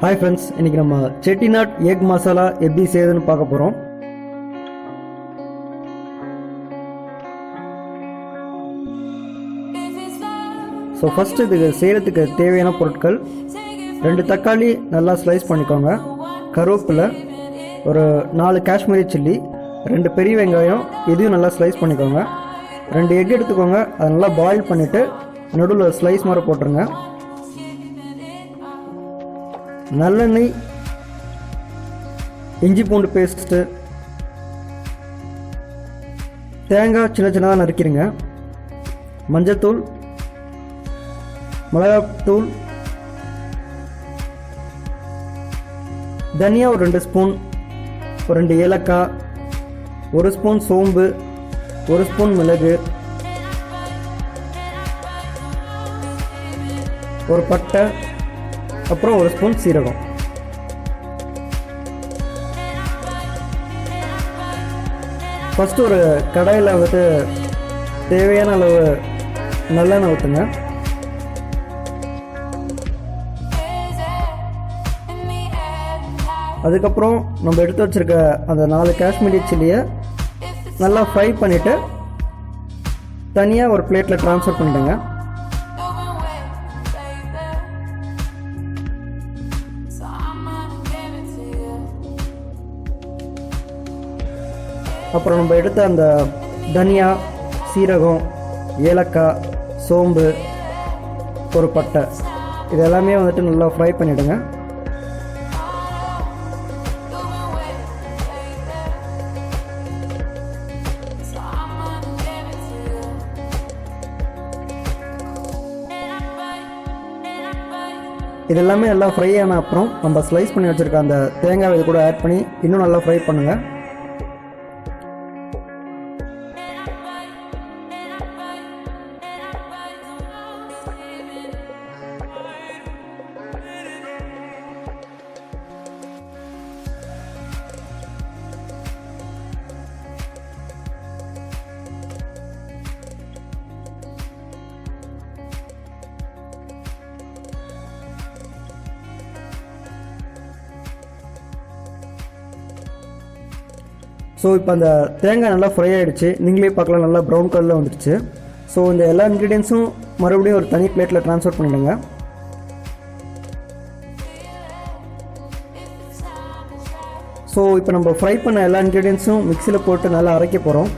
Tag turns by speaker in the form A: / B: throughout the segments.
A: Hi friends, இன்னைக்கு நம்ம Chettinad egg masala எப்படி செய்யுதுன்னு பார்க்க போறோம். ஃபர்ஸ்ட் இதுக்கு செய்யறதுக்கு தேவையான பொருட்கள் 2 தக்காளி நல்லா ஸ்லைஸ் பண்ணிக்கோங்க, கருவேப்பிலை, ஒரு 4 காஷ்மீரி சில்லி, 2 பெரிய வெங்காயம் இதையும் நல்லா ஸ்லைஸ் பண்ணிக்கோங்க, 2 எக் எடுத்துக்கோங்க, அதை நல்லா பாயில் பண்ணிட்டு நடுவில் ஸ்லைஸ் மாதிரி போட்டுருங்க. நல்லெண்ணெய், இஞ்சி பூண்டு பேஸ்ட்டு, தேங்காய் சின்ன சின்னதாக நறுக்கிடுங்க, மஞ்சத்தூள், மிளகாத்தூள், தனியா ஒரு 2 ஸ்பூன், ஒரு 2 ஏலக்காய், 1 ஸ்பூன் சோம்பு, 1 ஸ்பூன் மிளகு, ஒரு பட்டை, அப்புறம் 1 ஸ்பூன் சீரகம். ஃபஸ்ட்டு ஒரு கடாயில் வந்துட்டு தேவையான அளவு நல்லெண்ணெய் ஊற்றுங்க. அதுக்கப்புறம் நம்ம எடுத்து வச்சுருக்க அந்த 4 காஷ்மீரி சில்லியை நல்லா ஃப்ரை பண்ணிவிட்டு தனியாக ஒரு பிளேட்டில் ட்ரான்ஸ்ஃபர் பண்ணிவிடுங்க. அப்புறம் நம்ம எடுத்த அந்த தனியா, சீரகம், ஏலக்காய், சோம்பு, ஒரு பட்டை, இது எல்லாமே வந்துட்டு நல்லா ஃப்ரை பண்ணிவிடுங்க. இது எல்லாமே நல்லா ஃப்ரை ஆன அப்புறம் நம்ம ஸ்லைஸ் பண்ணி வச்சுருக்க அந்த தேங்காய் இது கூட ஆட் பண்ணி இன்னும் நல்லா ஃப்ரை பண்ணுங்கள். ஸோ இப்போ அந்த தேங்காய் நல்லா ஃப்ரை ஆகிடுச்சு, நீங்களே பார்க்கலாம், நல்லா ப்ரௌன் கலரில் வந்துடுச்சு. ஸோ இந்த எல்லா இன்க்ரீடியன்ஸும் மறுபடியும் ஒரு தனி பிளேட்டில் ட்ரான்ஸ்ஃபர் பண்ணிவிடுங்க. ஸோ இப்போ நம்ம ஃப்ரை பண்ண எல்லா இன்க்ரீடியன்ஸும் மிக்சியில் போட்டு நல்லா அரைக்க போகிறோம்.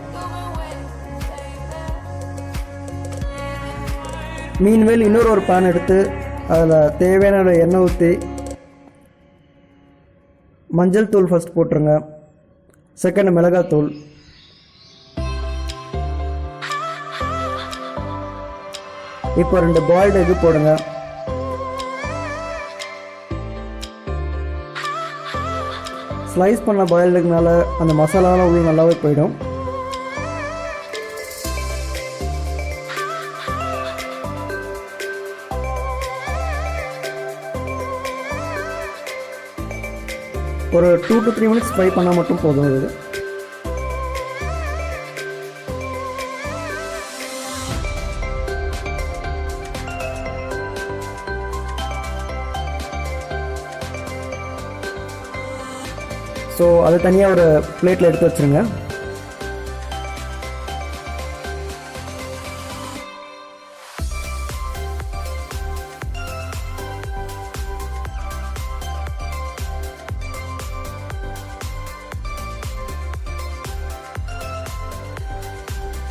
A: மீன்வேல் இன்னொரு ஒரு பேன் எடுத்து அதில் தேவையான எண்ணெய் ஊற்றி மஞ்சள் தூள் ஃபஸ்ட் போட்டுருங்க, செகண்ட் மிளகாத்தூள், இப்போ 2 பாயில்டு எக் போடுங்க, ஸ்லைஸ் பண்ண பாயில்டு எக்னால அந்த மசாலாலாம் உள்ள நல்லாவே போயிடும். ஒரு 2 to 3 மினிட்ஸ் ஃப்ரை பண்ணால் மட்டும் போதும். இது ஸோ அது தனியாக ஒரு பிளேட்டில் எடுத்து வச்சுருங்க.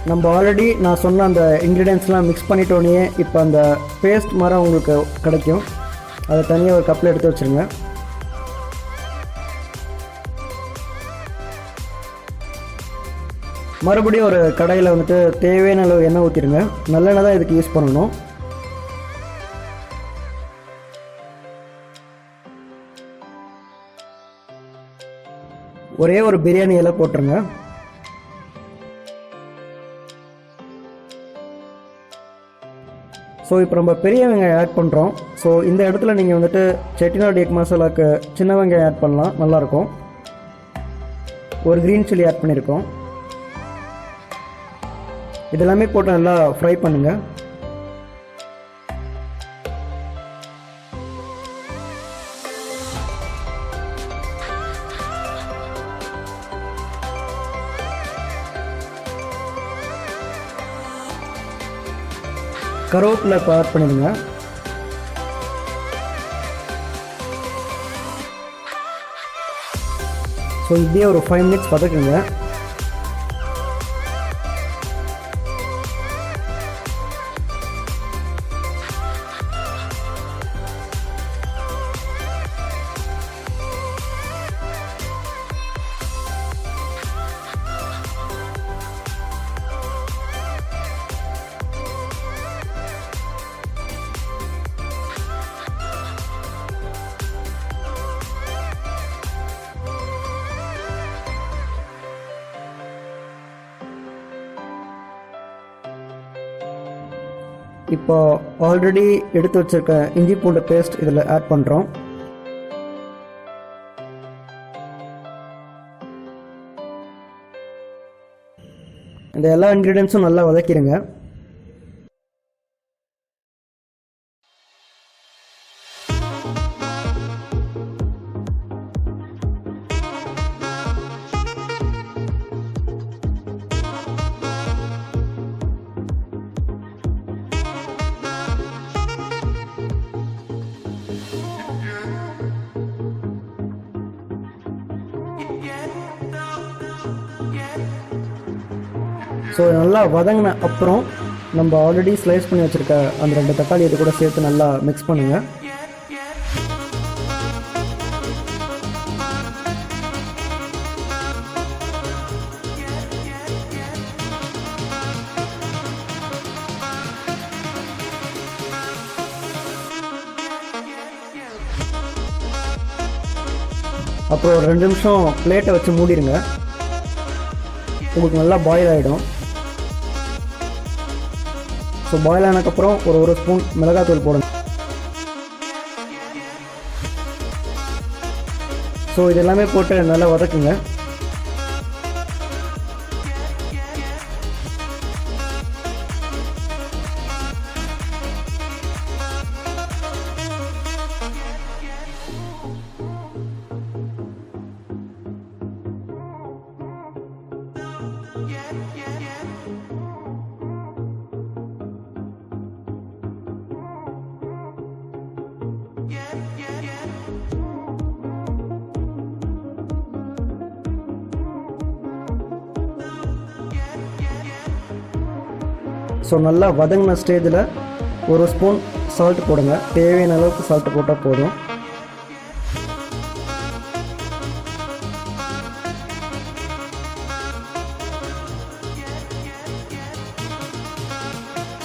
A: நம்ம ஆல்ரெடி நான் சொன்ன அந்த இன்க்ரீடியன்ஸ்லாம் மிக்ஸ் பண்ணிட்டோன்னே இப்போ அந்த பேஸ்ட் மாதிரி உங்களுக்கு கிடைக்கும். அதை தனியாக ஒரு கப்பில் எடுத்து வச்சுருங்க. மறுபடியும் ஒரு கடாயில் வந்துட்டு தேவையான அளவு எண்ணெய் ஊற்றிடுங்க. நல்லெண்ணெய் தான் இதுக்கு யூஸ் பண்ணணும். ஒரே ஒரு பிரியாணி இலை போட்டுருங்க. ஸோ இப்போ நம்ம பெரிய வெங்காயம் ஆட் பண்ணுறோம். ஸோ இந்த இடத்துல நீங்கள் வந்துட்டு செட்டிநாட் எக் மசாலாவுக்கு சின்ன வெங்காயம் ஆட் பண்ணலாம், நல்லாயிருக்கும். ஒரு க்ரீன் சில்லி ஆட் பண்ணியிருக்கோம். இதெல்லாமே போட்டு நல்லா ஃப்ரை பண்ணுங்கள். கருவேப்பிலை இப்போ ஆட் பண்ணிடுங்க. ஸோ இப்படியே ஒரு 5 மினிட்ஸ் வதக்குங்க. இப்போ ஆல்ரெடி எடுத்து வச்சிருக்க இஞ்சி பூண்டு பேஸ்ட் இதில் ஆட் பண்ணுறோம். இந்த எல்லா இன்க்ரீடியன்ஸும் நல்லா வதக்கிடுங்க. ஸோ நல்லா வதங்கின அப்புறம் நம்ம ஆல்ரெடி ஸ்லைஸ் பண்ணி வச்சுருக்க அந்த 2 தக்காளி இது கூட சேர்த்து நல்லா மிக்ஸ் பண்ணுங்கள். அப்புறம் ஒரு 2 நிமிஷம் பிளேட்டை வச்சு மூடிடுங்க. உங்களுக்கு நல்லா பாயில் ஆகிடும். ஸோ பாயில் ஆனதுக்கப்புறம் ஒரு ஸ்பூன் மிளகாத்தூள் போடுங்க. ஸோ இது எல்லாமே போட்டு நல்லா வதக்குங்க. ஸோ நல்லா வதங்கின ஸ்டேஜில் 1 ஸ்பூன் சால்ட் போடுங்க. தேவையான அளவுக்கு சால்ட் போட்டால் போதும்.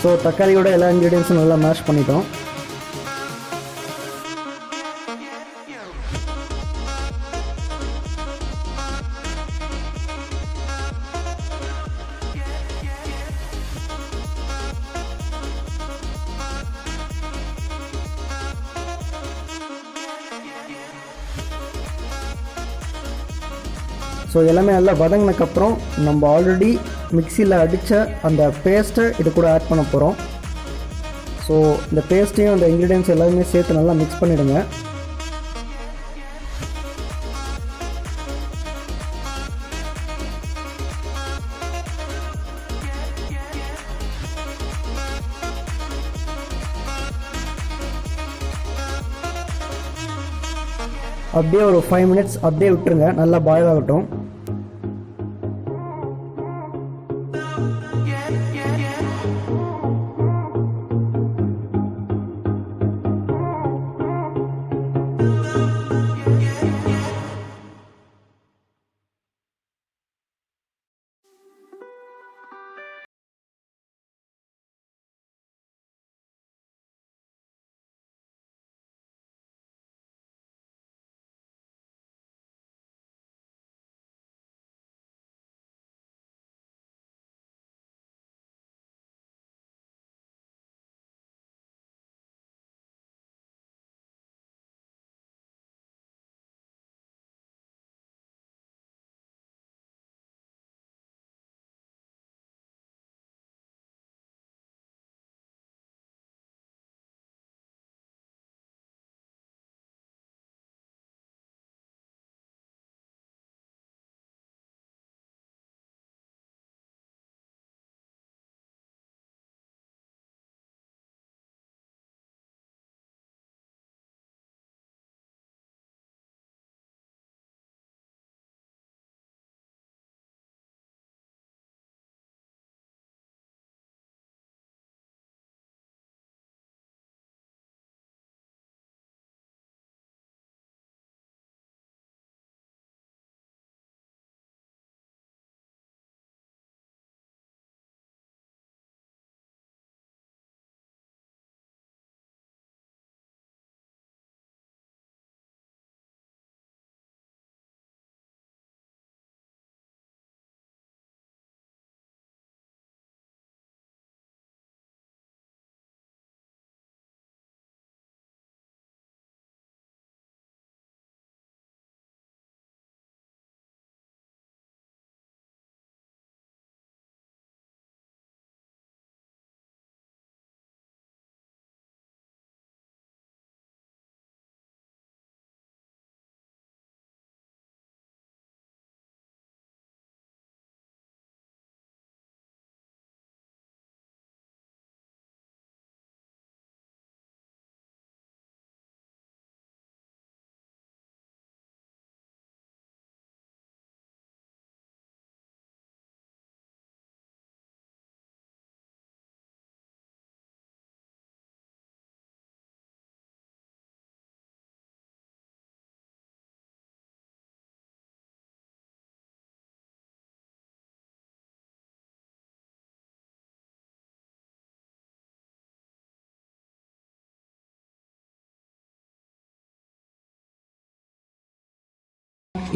A: ஸோ தக்காளியோட எல்லா இன்க்ரீடியன்ஸும் நல்லா மேஷ் பண்ணிட்டோம். ஸோ எல்லாமே நல்லா வதங்கினதுக்கப்புறம் நம்ம ஆல்ரெடி மிக்சியில் அடித்த அந்த பேஸ்ட்டை இது கூட ஆட் பண்ண போகிறோம். ஸோ இந்த பேஸ்ட்டையும் அந்த இன்க்ரீடியன்ஸ் எல்லாமே சேர்த்து நல்லா மிக்ஸ் பண்ணிவிடுங்க. அப்படியே ஒரு 5 மினிட்ஸ் அப்படியே விட்டுருங்க. நல்லா பாயில் ஆகட்டும்.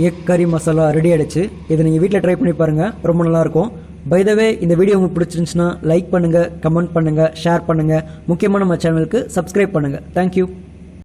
A: எக் கறி மசாலா ரெடி ஆகிடுச்சு. இதை நீங்கள் வீட்டில் ட்ரை பண்ணி பாருங்கள், ரொம்ப நல்லாயிருக்கும். பை த வே, இந்த வீடியோ உங்களுக்கு பிடிச்சிருந்துச்சுன்னா லைக் பண்ணுங்கள், கமெண்ட் பண்ணுங்கள், ஷேர் பண்ணுங்கள். முக்கியமாக நம்ம சேனலுக்கு சப்ஸ்கிரைப் பண்ணுங்கள். தேங்க்யூ.